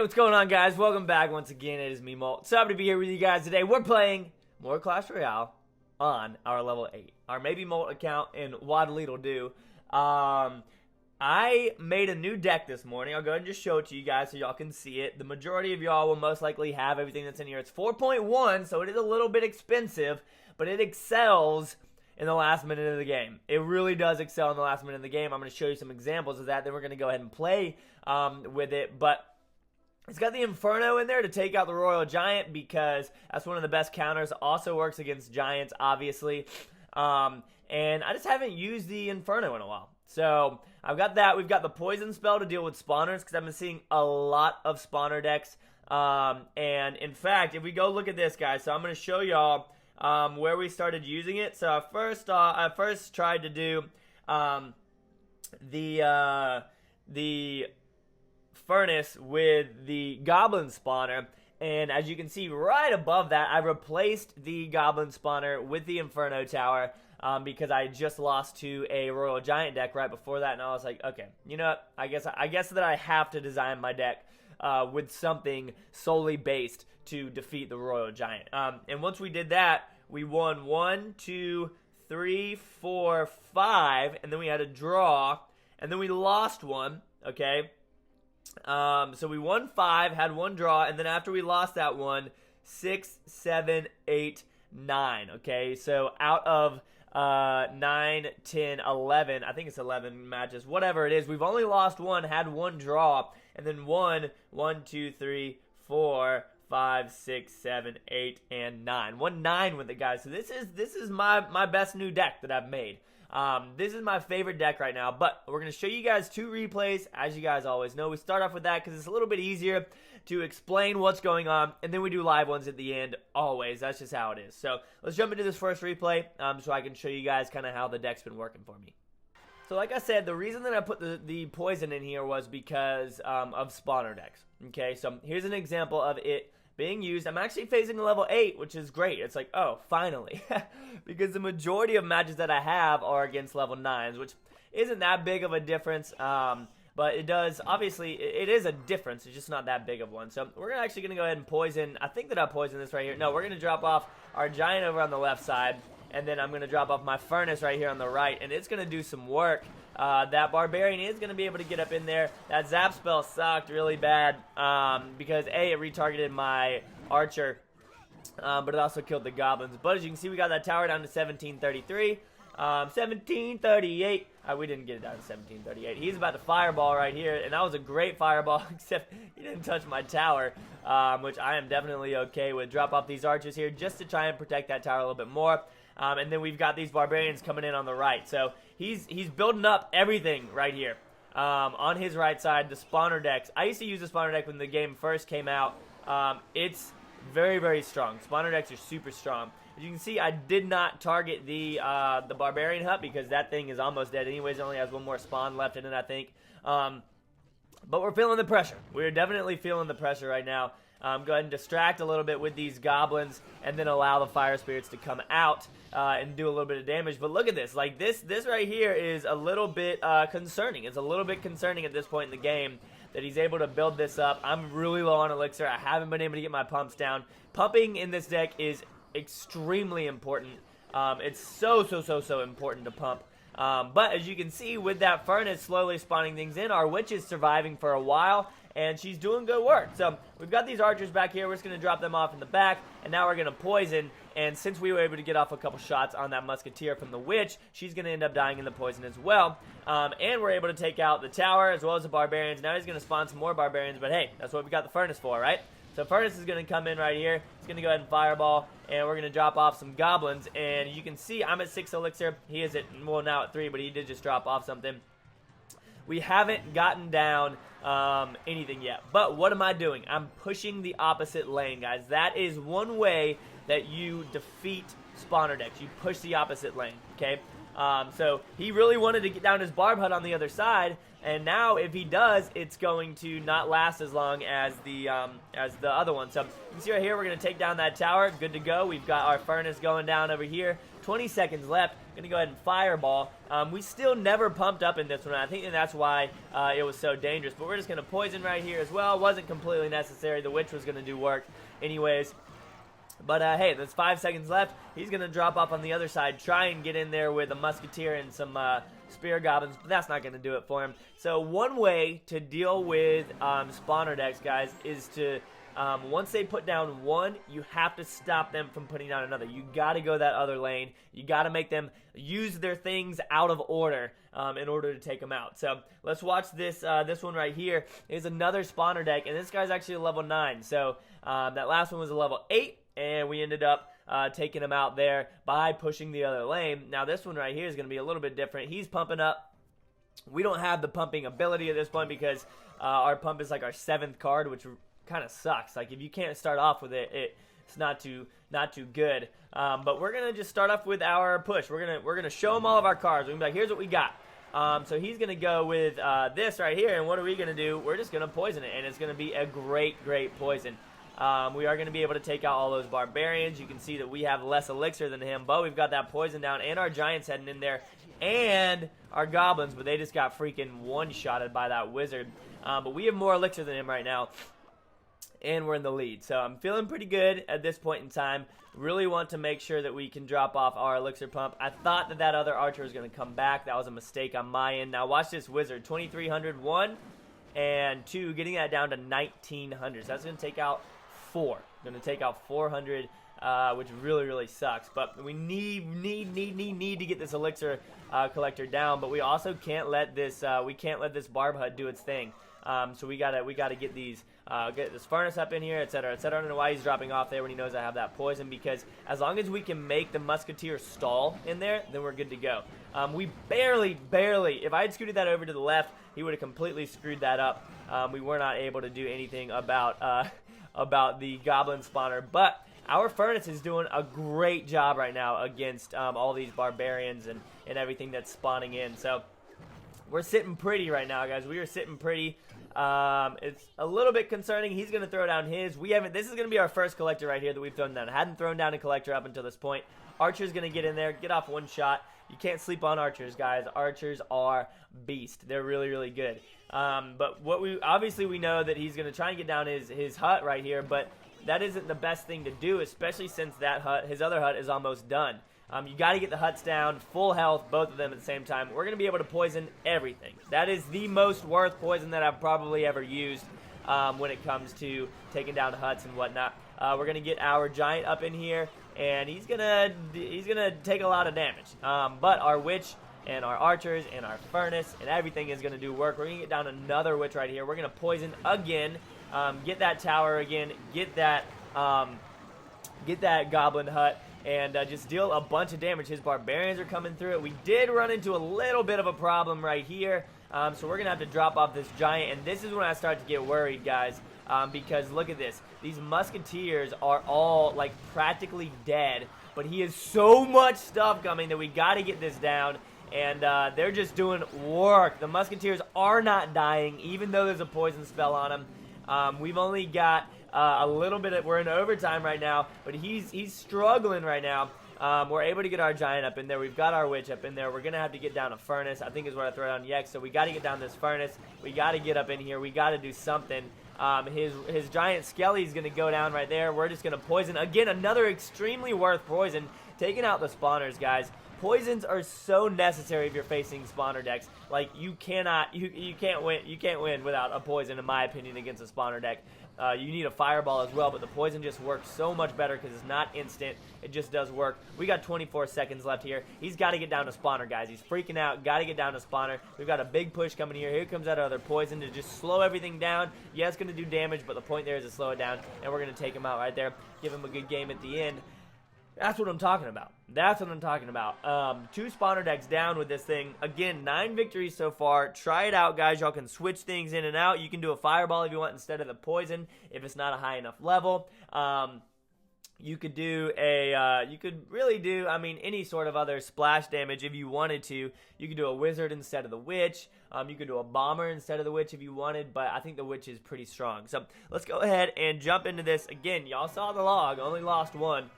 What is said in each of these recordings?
what's going on, guys? Welcome back once again. It is me, Molt. So happy to be here with you guys today. We're playing more Clash Royale on our level 8. Our maybe Molt account and Waddle'll do. I made a new deck this morning. I'll go ahead and just show it to you guys so y'all can see it. The majority of y'all will most likely have everything that's in here. It's 4.1, so it is a little bit expensive, but it excels in the last minute of the game. It really does excel in the last minute of the game. I'm going to show you some examples of that. Then we're going to go ahead and play with it. But it's got the Inferno in there to take out the Royal Giant because that's one of the best counters. Also works against Giants, obviously. And I just haven't used the Inferno in a while. So I've got that. We've got the Poison spell to deal with spawners because I've been seeing a lot of spawner decks. And in fact, if we go look at this, guys, so I'm going to show y'all where we started using it. So I first tried to do the furnace with the Goblin spawner. And as you can see right above that, I replaced the Goblin spawner with the Inferno tower. Because I just lost to a Royal Giant deck right before that, and I was like, okay, you know what? I guess that I have to design my deck with something solely based to defeat the Royal Giant. And once we did that, we won 1, 2, 3, 4, 5, and then we had a draw, and then we lost one. Okay, so we won 5, had one draw, and then after we lost that one, 6, 7, 8, 9. Okay, so out of 9, 10, 11, I think it's 11 matches, whatever it is, we've only lost one, had one draw, and then won 1, 2, 3, 4, 5, 6, 7, 8, and 9. Won 9 with it, guys. So this is my best new deck that I've made. This is my favorite deck right now, but we're going to show you guys 2 replays. As you guys always know, we start off with that because it's a little bit easier to explain what's going on, and then we do live ones at the end, always. That's just how it is. So let's jump into this first replay so I can show you guys kind of how the deck's been working for me. So like I said, the reason that I put the poison in here was because of spawner decks. Okay, so here's an example of it being used. I'm actually phasing level 8, which is great. It's like, oh, finally. Because the majority of matches that I have are against level 9s, which isn't that big of a difference. But it does, obviously, it is a difference. It's just not that big of one. So we're actually going to go ahead and poison. I think that I poisoned this right here. No, we're going to drop off our Giant over on the left side. And then I'm going to drop off my Furnace right here on the right. And it's going to do some work. That Barbarian is going to be able to get up in there. That Zap spell sucked really bad because, A, it retargeted my Archer, but it also killed the Goblins. But as you can see, we got that tower down to 1733. 1738. We didn't get it down to 1738. He's about to fireball right here, and that was a great fireball, except he didn't touch my tower, which I am definitely okay with. Drop off these archers here just to try and protect that tower a little bit more. And then we've got these barbarians coming in on the right. So he's building up everything right here on his right side. The spawner decks. I used to use the spawner deck when the game first came out. It's very, very strong. Spawner decks are super strong. As you can see, I did not target the barbarian hut because that thing is almost dead anyways. It only has one more spawn left in it, I think. But we're feeling the pressure. We're definitely feeling the pressure right now. Go ahead and distract a little bit with these goblins and then allow the fire spirits to come out and do a little bit of damage. But look at this. Like this right here is a little bit concerning. It's a little bit concerning at this point in the game that he's able to build this up. I'm really low on elixir. I haven't been able to get my pumps down. Pumping in this deck is extremely important. It's so important to pump. But as you can see, with that Furnace slowly spawning things in, our Witch is surviving for a while, and she's doing good work. So we've got these archers back here. We're just going to drop them off in the back, and now we're going to poison. And since we were able to get off a couple shots on that Musketeer from the Witch, she's going to end up dying in the poison as well. And we're able to take out the tower as well as the barbarians. Now he's going to spawn some more barbarians, but hey, that's what we got the Furnace for, right? So Furnace is going to come in right here. He's going to go ahead and fireball, and we're going to drop off some goblins. And you can see I'm at 6 elixir. He is at, well, now at 3, but he did just drop off something. We haven't gotten down anything yet. But what am I doing? I'm pushing the opposite lane, guys. That is one way that you defeat spawner decks. You push the opposite lane, okay? So he really wanted to get down his barb hut on the other side, And now, if he does, it's going to not last as long as the other one. So you can see right here, we're going to take down that tower. Good to go. We've got our furnace going down over here. 20 seconds left. Going to go ahead and fireball. We still never pumped up in this one. I think that's why it was so dangerous. But we're just going to poison right here as well. It wasn't completely necessary. The witch was going to do work anyways. But, hey, there's 5 seconds left. He's going to drop off on the other side, try and get in there with a musketeer and some spear goblins, but that's not going to do it for him. So one way to deal with spawner decks, guys, is to, once they put down one, you have to stop them from putting down another. You got to go that other lane. You got to make them use their things out of order in order to take them out. So let's watch this one right here. Is another spawner deck, and this guy's actually a level 9. So that last one was a level 8. And we ended up taking him out there by pushing the other lane. Now this one right here is going to be a little bit different. He's pumping up. We don't have the pumping ability at this point because our pump is like our 7th card, which kind of sucks. Like if you can't start off with it, it's not too good. But we're gonna just start off with our push. We're gonna show him all of our cards. We're gonna be like, here's what we got. So he's gonna go with this right here, and what are we gonna do? We're just gonna poison it, and it's gonna be a great poison. We are going to be able to take out all those barbarians. You can see that we have less elixir than him, but we've got that poison down, and our giants heading in there, and our goblins, but they just got freaking one-shotted by that wizard. But we have more elixir than him right now, and we're in the lead. So I'm feeling pretty good at this point in time. Really want to make sure that we can drop off our elixir pump. I thought that other archer was going to come back. That was a mistake on my end. Now watch this wizard. 2,300, 1, and 2, getting that down to 1,900. So that's going to take out 4. Going to take out 400, which really sucks. But we need to get this elixir collector down. But we also can't let this barb hut do its thing. So we gotta get these get this furnace up in here, etc. etc. I don't know why he's dropping off there when he knows I have that poison, because as long as we can make the musketeer stall in there, then we're good to go. We barely, if I had scooted that over to the left, he would have completely screwed that up. We were not able to do anything about the goblin spawner, but our furnace is doing a great job right now against all these barbarians and everything that's spawning in. So we're sitting pretty right now, guys. We are sitting pretty. It's a little bit concerning. He's going to throw down his. This is going to be our first collector right here that we've thrown down. I hadn't thrown down a collector up until this point. Archer's going to get in there, get off one shot. You can't sleep on archers, guys. Archers are beast. They're really good. But obviously we know that he's going to try and get down his hut right here, but that isn't the best thing to do, especially since his other hut is almost done. You got to get the huts down, full health, both of them at the same time. We're going to be able to poison everything. That is the most worth poison that I've probably ever used when it comes to taking down huts and whatnot. We're going to get our giant up in here, and he's gonna take a lot of damage. But our witch and our archers and our furnace and everything is going to do work. We're going to get down another witch right here. We're going to poison again, get that tower again, get that goblin hut, and just deal a bunch of damage. His barbarians are coming through it. We did run into a little bit of a problem right here, so we're going to have to drop off this giant, and this is when I start to get worried, guys, because look at this. These musketeers are all, like, practically dead, but he has so much stuff coming that we got to get this down. And they're just doing work. The musketeers are not dying, even though there's a poison spell on them. We've only got a little bit we're in overtime right now, but he's struggling right now. We're able to get our giant up in there. We've got our witch up in there. We're going to have to get down a furnace, I think is what I throw down next. So we got to get down this furnace. We got to get up in here. We got to do something. His giant skelly is going to go down right there. We're just going to poison. Again, another extremely worth poison. Taking out the spawners, guys. Poisons are so necessary if you're facing spawner decks. Like, you can't win without a poison, in my opinion, against a spawner deck. You need a fireball as well, but the poison just works so much better because it's not instant. It just does work. We got 24 seconds left here. He's got to get down to spawner, guys. He's freaking out. Got to get down to spawner. We've got a big push coming here. Here comes that other poison to just slow everything down. Yeah, it's going to do damage, but the point there is to slow it down, and we're going to take him out right there. Give him a good game at the end. That's what I'm talking about. That's what I'm talking about. 2 spawner decks down with this thing. Again, 9 victories so far. Try it out, guys. Y'all can switch things in and out. You can do a fireball if you want instead of the poison if it's not a high enough level. You could do a, you could really do, I mean, any sort of other splash damage if you wanted to. You could do a wizard instead of the witch. You could do a bomber instead of the witch if you wanted, but I think the witch is pretty strong. So let's go ahead and jump into this. Again, y'all saw the log, only lost one.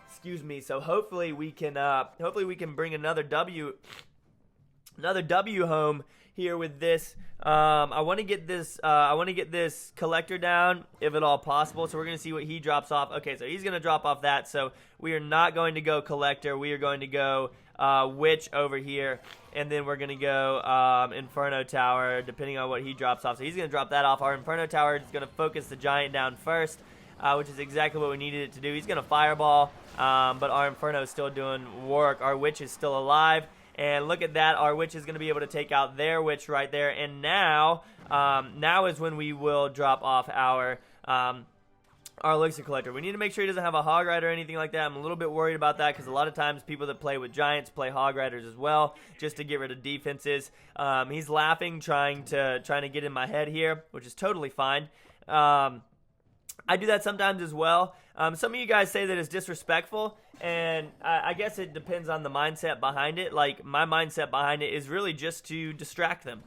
Excuse me. So hopefully we can bring another W home here with this. I want to get this collector down if at all possible. So we're gonna see what he drops off. Okay, so he's gonna drop off that. So we are not going to go collector. We are going to go witch over here, and then we're gonna go Inferno Tower, depending on what he drops off. So he's gonna drop that off. Our Inferno Tower is gonna focus the giant down first, which is exactly what we needed it to do. He's gonna fireball, but our Inferno is still doing work. Our witch is still alive. And look at that, our witch is going to be able to take out their witch right there. And now is when we will drop off our elixir collector. We need to make sure he doesn't have a hog rider or anything like that. I'm a little bit worried about that because a lot of times people that play with giants play hog riders as well, just to get rid of defenses. He's laughing, trying to get in my head here, which is totally fine. I do that sometimes as well. Some of you guys say that it's disrespectful, and I guess it depends on the mindset behind it. Like, my mindset behind it is really just to distract them.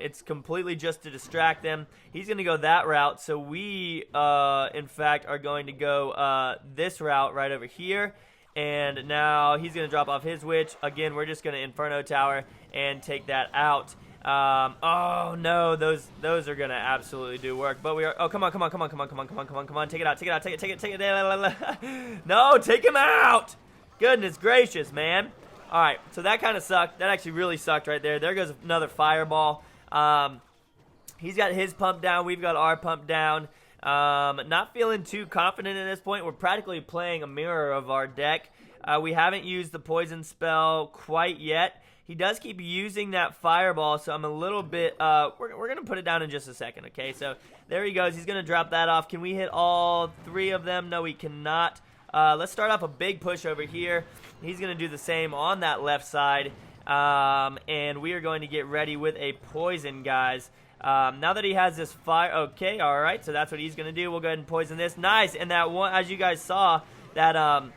It's completely just to distract them. He's going to go that route, so we, in fact, are going to go this route right over here. And now he's going to drop off his witch. Again, we're just going to Inferno Tower and take that out. Oh no, those are gonna absolutely do work. But we are. Oh, come on! Take it out! Take it! No, take him out! Goodness gracious, man! All right, so that kind of sucked. That actually really sucked right there. There goes another fireball. He's got his pump down. We've got our pump down. Not feeling too confident at this point. We're practically playing a mirror of our deck. We haven't used the poison spell quite yet. He does keep using that fireball, so I'm a little bit, we're going to put it down in just a second, okay? So there he goes. He's going to drop that off. Can we hit all three of them? No, we cannot. Let's start off a big push over here. He's going to do the same on that left side, and we are going to get ready with a poison, guys. Now that he has this fire, okay, all right, so that's what he's going to do. We'll go ahead and poison this. Nice, and that one, as you guys saw, that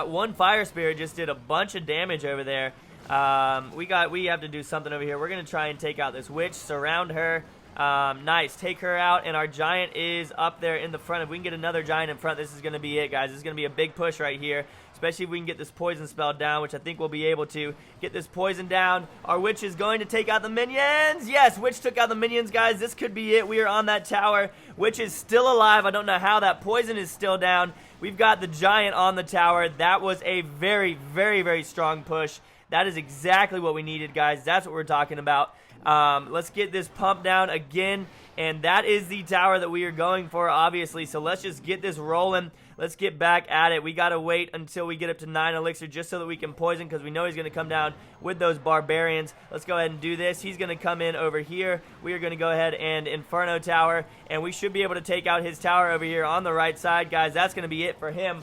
one fire spirit just did a bunch of damage over there. We have to do something over here. We're going to try and take out this witch, surround her. Nice, take her out, and our giant is up there in the front. If we can get another giant in front, this is going to be it, guys. This is going to be a big push right here, especially if we can get this poison spell down, which I think we'll be able to. Get this poison down. Our witch is going to take out the minions. Yes, witch took out the minions, guys. This could be it. We are on that tower. Witch is still alive. I don't know how that poison is still down. We've got the giant on the tower. That was a very, very, very strong push. That is exactly what we needed, guys. That's what we're talking about. Let's get this pump down again, and that is the tower that we are going for, obviously. So let's just get this rolling. Let's get back at it. We got to wait until we get up to 9 elixir just so that we can poison, because we know he's going to come down with those barbarians. Let's go ahead and do this. He's going to come in over here. We are going to go ahead and Inferno Tower, and we should be able to take out his tower over here on the right side, guys. That's going to be it for him.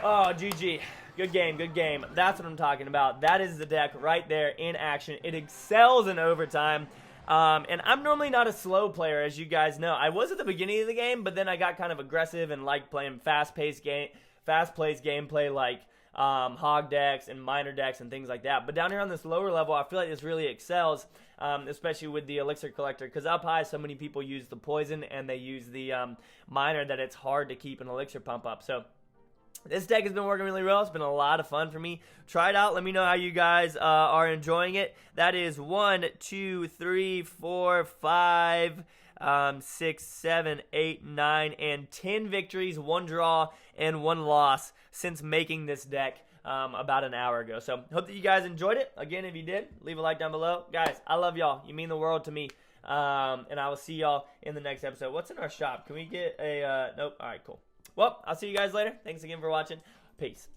Oh, GG. Good game, good game. That's what I'm talking about. That is the deck right there in action. It excels in overtime. And I'm normally not a slow player, as you guys know. I was at the beginning of the game, but then I got kind of aggressive and liked playing fast-paced gameplay like hog decks and miner decks and things like that. But down here on this lower level, I feel like this really excels, especially with the elixir collector, because up high, so many people use the poison and they use the miner that it's hard to keep an elixir pump up. So this deck has been working really well. It's been a lot of fun for me. Try it out. Let me know how you guys are enjoying it. That is 1, 2, 3, 4, 5, 6, 7, 8, 9, and 10 victories, 1 draw, and 1 loss since making this deck about an hour ago. So hope that you guys enjoyed it. Again, if you did, leave a like down below. Guys, I love y'all. You mean the world to me. And I will see y'all in the next episode. What's in our shop? Can we get a... Nope. All right, cool. Well, I'll see you guys later. Thanks again for watching. Peace.